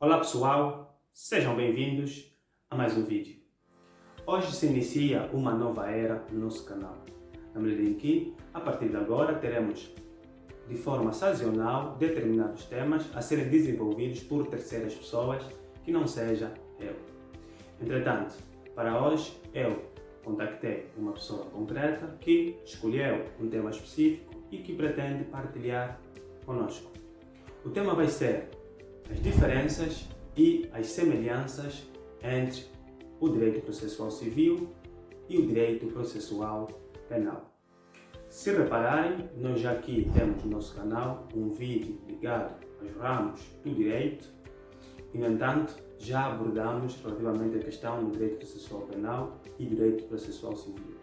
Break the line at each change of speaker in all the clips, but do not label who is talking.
Olá pessoal, sejam bem-vindos a mais um vídeo. Hoje se inicia uma nova era no nosso canal, na medida em que, a partir de agora, teremos de forma sazonal determinados temas a serem desenvolvidos por terceiras pessoas que não seja eu. Entretanto, para hoje eu contactei uma pessoa concreta que escolheu um tema específico e que pretende partilhar conosco. O tema vai ser as diferenças e as semelhanças entre o direito processual civil e o direito processual penal. Se repararem, nós já aqui temos no nosso canal um vídeo ligado aos ramos do direito e, no entanto, já abordamos relativamente a questão do direito processual penal e direito processual civil.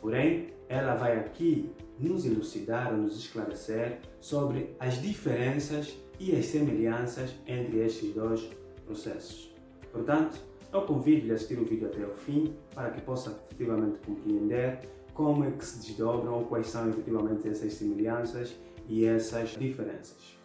Porém, ela vai aqui nos elucidar, nos esclarecer sobre as diferenças e as semelhanças entre estes dois processos. Portanto, eu convido-lhe a assistir o vídeo até ao fim para que possa efetivamente compreender como é que se desdobram ou quais são efetivamente essas semelhanças e essas diferenças.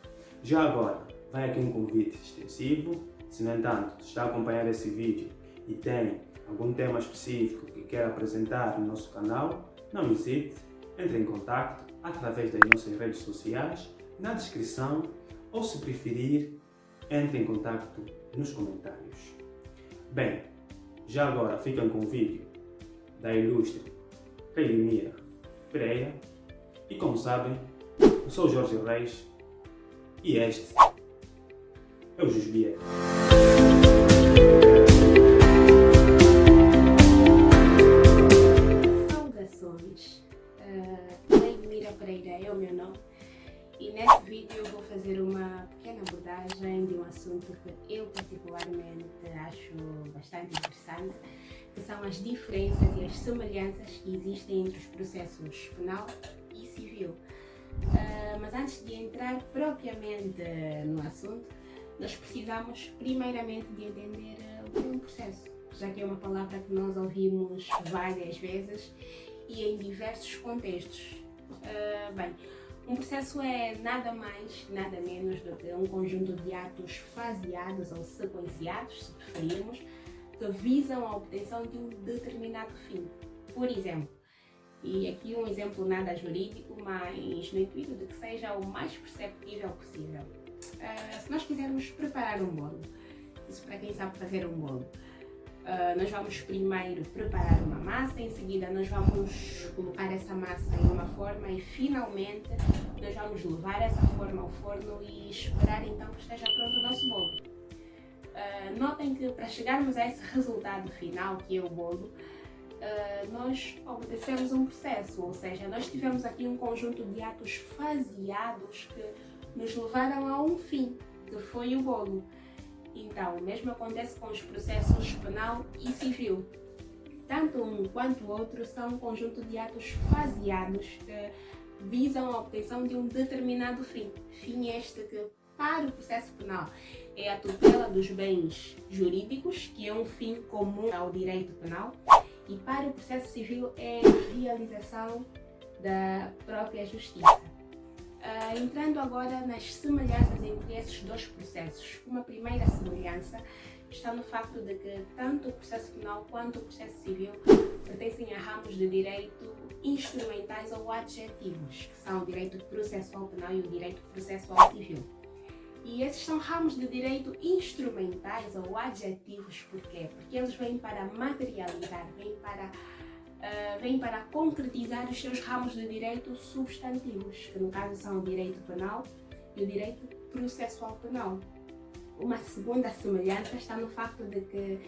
Já agora, vai aqui um convite extensivo. Se, no entanto, está a acompanhar esse vídeo e tem algum tema específico que quer apresentar no nosso canal, não hesite, entre em contato através das nossas redes sociais, na descrição, ou se preferir, entre em contato nos comentários. Bem, já agora ficam com o vídeo da ilustre Cailimira Pereira e, como sabem, eu sou o Jorge Reis e este é o Jusbier.
Saudações, Cailimira Pereira é o meu nome e neste vídeo eu vou fazer uma pequena abordagem de um assunto que eu particularmente acho bastante interessante, que são as diferenças e as semelhanças que existem entre os processos penal e civil. Mas antes de entrar propriamente no assunto, nós precisamos primeiramente de entender o que é um processo, já que é uma palavra que nós ouvimos várias vezes e em diversos contextos. Um processo é nada mais, nada menos do que um conjunto de atos faseados ou sequenciados, se preferirmos, que visam a obtenção de um determinado fim. Por exemplo, e aqui um exemplo nada jurídico, mas no intuito de que seja o mais perceptível possível. Se nós quisermos preparar um bolo, isso para quem sabe fazer um bolo, nós vamos primeiro preparar uma massa, em seguida nós vamos colocar essa massa em uma forma e finalmente nós vamos levar essa forma ao forno e esperar então que esteja pronto o nosso bolo. Notem que para chegarmos a esse resultado final, que é o bolo, nós obedecemos um processo, ou seja, nós tivemos aqui um conjunto de atos faseados que nos levaram a um fim, que foi o bolo. Então, o mesmo acontece com os processos penal e civil. Tanto um quanto o outro são um conjunto de atos faseados que visam a obtenção de um determinado fim. Fim este que, para o processo penal, é a tutela dos bens jurídicos, que é um fim comum ao direito penal, e para o processo civil é a realização da própria justiça. Entrando agora nas semelhanças entre esses dois processos, uma primeira semelhança está no facto de que tanto o processo penal quanto o processo civil pertencem a ramos de direito instrumentais ou adjetivos, que são o direito processual penal e o direito processual civil. E esses são ramos de direito instrumentais ou adjetivos, porquê? Porque eles vêm para materializar, vêm para concretizar os seus ramos de direito substantivos, que no caso são o direito penal e o direito processual penal. Uma segunda semelhança está no facto de que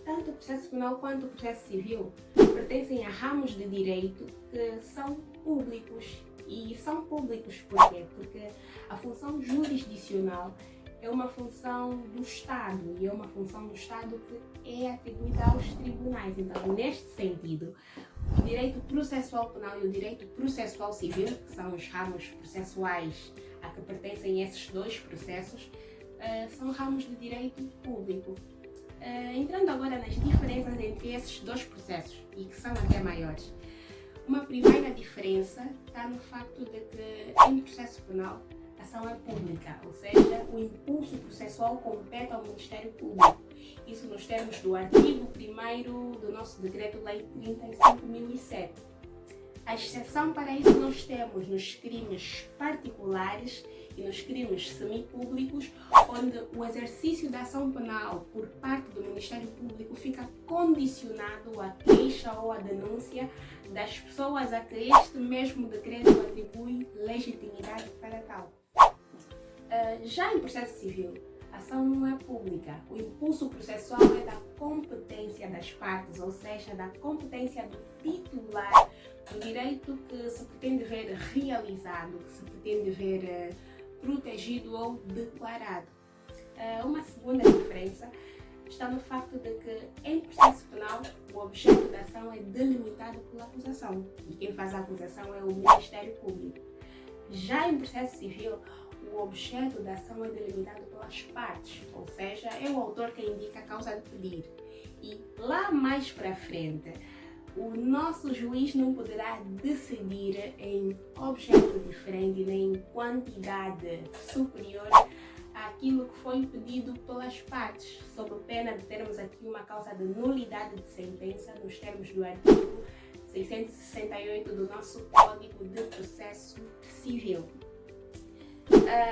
tanto o processo penal quanto o processo civil pertencem a ramos de direito que são públicos. E são públicos porquê? Porque a função jurisdicional é uma função do Estado e é uma função do Estado que é atribuída aos tribunais. Então, neste sentido, o direito processual penal e o direito processual civil, que são os ramos processuais a que pertencem esses dois processos, são ramos de direito público. Entrando agora nas diferenças entre esses dois processos, e que são até maiores. Uma primeira diferença está no facto de que, em processo penal, ação é pública, ou seja, o impulso processual compete ao Ministério Público. Isso nos termos do artigo 1º do nosso Decreto-Lei 35.007. A exceção para isso nós temos nos crimes particulares e nos crimes semipúblicos, onde o exercício da ação penal por parte do Ministério Público fica condicionado à queixa ou à denúncia das pessoas a que este mesmo decreto atribui legitimidade para tal. Já em processo civil, a ação não é pública. O impulso processual é da competência das partes, ou seja, da competência do titular do direito que se pretende ver realizado, que se pretende ver protegido ou declarado. Uma segunda diferença está no facto de que em processo penal o objeto da ação é delimitado pela acusação e quem faz a acusação é o Ministério Público. Já em processo civil, o objeto da ação é delimitado pelas partes, ou seja, é o autor que indica a causa de pedir. E lá mais para frente, o nosso juiz não poderá decidir em objeto diferente nem em quantidade superior àquilo que foi pedido pelas partes, sob pena de termos aqui uma causa de nulidade de sentença nos termos do artigo 668 do nosso Código de Processo Civil.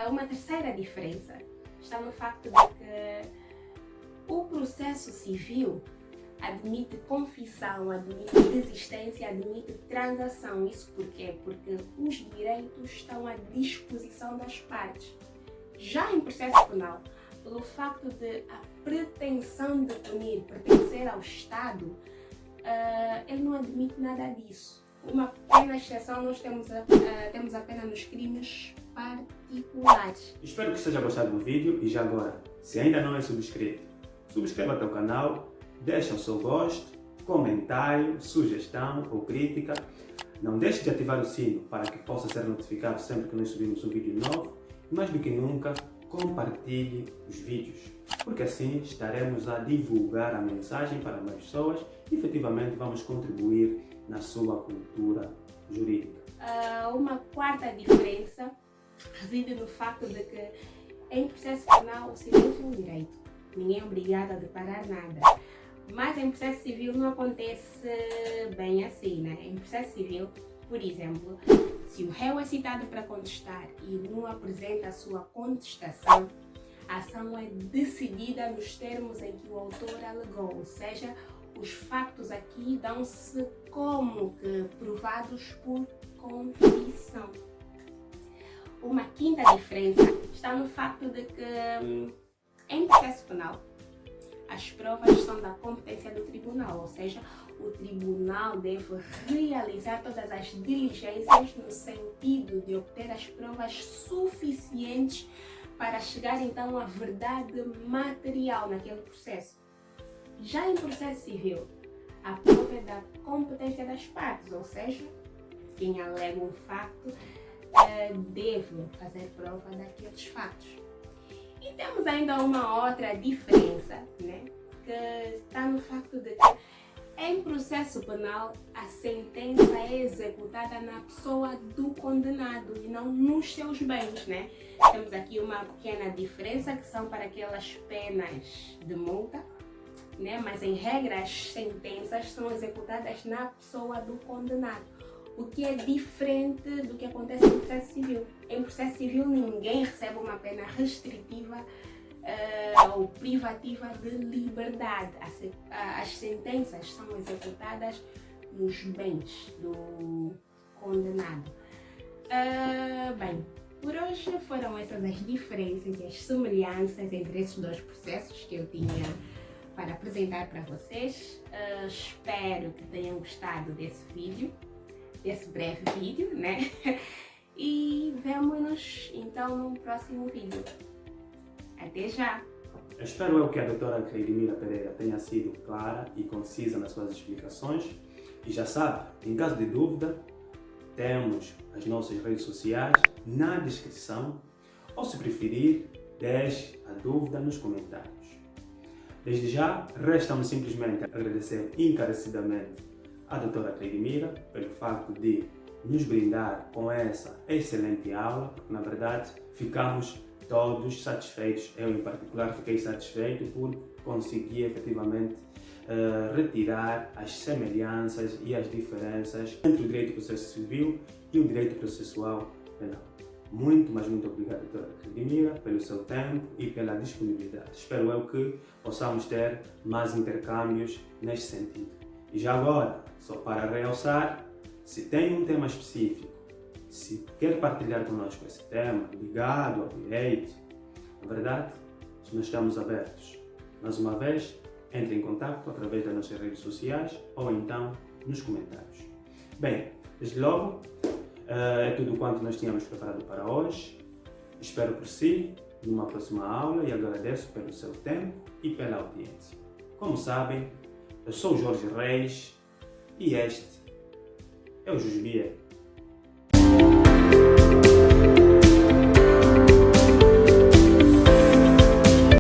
Uma terceira diferença está no facto de que o processo civil admite confissão, admite desistência, admite transação. Isso por quê? Porque os direitos estão à disposição das partes. Já em processo penal, pelo facto de a pretensão de punir pertencer ao Estado, ele não admite nada disso. Uma pequena exceção nós temos apenas nos crimes particulares.
Espero que esteja gostado do vídeo e já agora, se ainda não é inscrito, subscreva-te ao canal, deixa o seu gosto, comentário, sugestão ou crítica. Não deixe de ativar o sino para que possa ser notificado sempre que nós subimos um vídeo novo. E mais do que nunca, compartilhe os vídeos, porque assim estaremos a divulgar a mensagem para mais pessoas e efetivamente vamos contribuir na sua cultura jurídica.
Uma quarta diferença reside no facto de que em processo penal o silêncio é um direito. Ninguém é obrigado a declarar nada. Mas em processo civil não acontece bem assim, né? Em processo civil, por exemplo, se o réu é citado para contestar e não apresenta a sua contestação, a ação é decidida nos termos em que o autor alegou, ou seja, os factos aqui dão-se como que provados por confissão. Uma quinta diferença está no facto de que em processo penal as provas são da competência do tribunal, ou seja, o tribunal deve realizar todas as diligências no sentido de obter as provas suficientes para chegar então à verdade material naquele processo. Já em processo civil, a prova é da competência das partes, ou seja, quem alega um facto deve fazer prova daqueles fatos. E temos ainda uma outra diferença, né, que está no facto de que em processo penal a sentença é executada na pessoa do condenado e não nos seus bens, né? Temos aqui uma pequena diferença que são para aquelas penas de multa, né? Mas em regra as sentenças são executadas na pessoa do condenado, o que é diferente do que acontece em processo civil. Em processo civil ninguém recebe uma pena restritiva ou privativa de liberdade. As sentenças são executadas nos bens do condenado. Bem, por hoje foram essas as diferenças e as semelhanças entre esses dois processos que eu tinha para apresentar para vocês. Espero que tenham gostado desse vídeo, desse breve vídeo, né? E vemo-nos então no próximo vídeo. Até já!
Espero eu que a doutora Cleidmira Pereira tenha sido clara e concisa nas suas explicações. E já sabe, em caso de dúvida, temos as nossas redes sociais na descrição, ou se preferir, deixe a dúvida nos comentários. Desde já, resta-me simplesmente agradecer encarecidamente à doutora Cleidmira pelo facto de nos brindar com essa excelente aula, porque na verdade ficamos todos satisfeitos. Eu em particular fiquei satisfeito por conseguir efetivamente retirar as semelhanças e as diferenças entre o direito do processo civil e o direito processual penal. Muito, mas muito obrigado, doutora Redimira, pelo seu tempo e pela disponibilidade. Espero eu que possamos ter mais intercâmbios neste sentido. E já agora, só para realçar, se tem um tema específico, se quer partilhar conosco esse tema ligado ao direito, na verdade, nós estamos abertos. Mais uma vez, entre em contato através das nossas redes sociais ou então nos comentários. Bem, desde logo, é tudo quanto nós tínhamos preparado para hoje. Espero por si numa próxima aula e agradeço pelo seu tempo e pela audiência. Como sabem, eu sou o Jorge Reis e este é o Jusbia.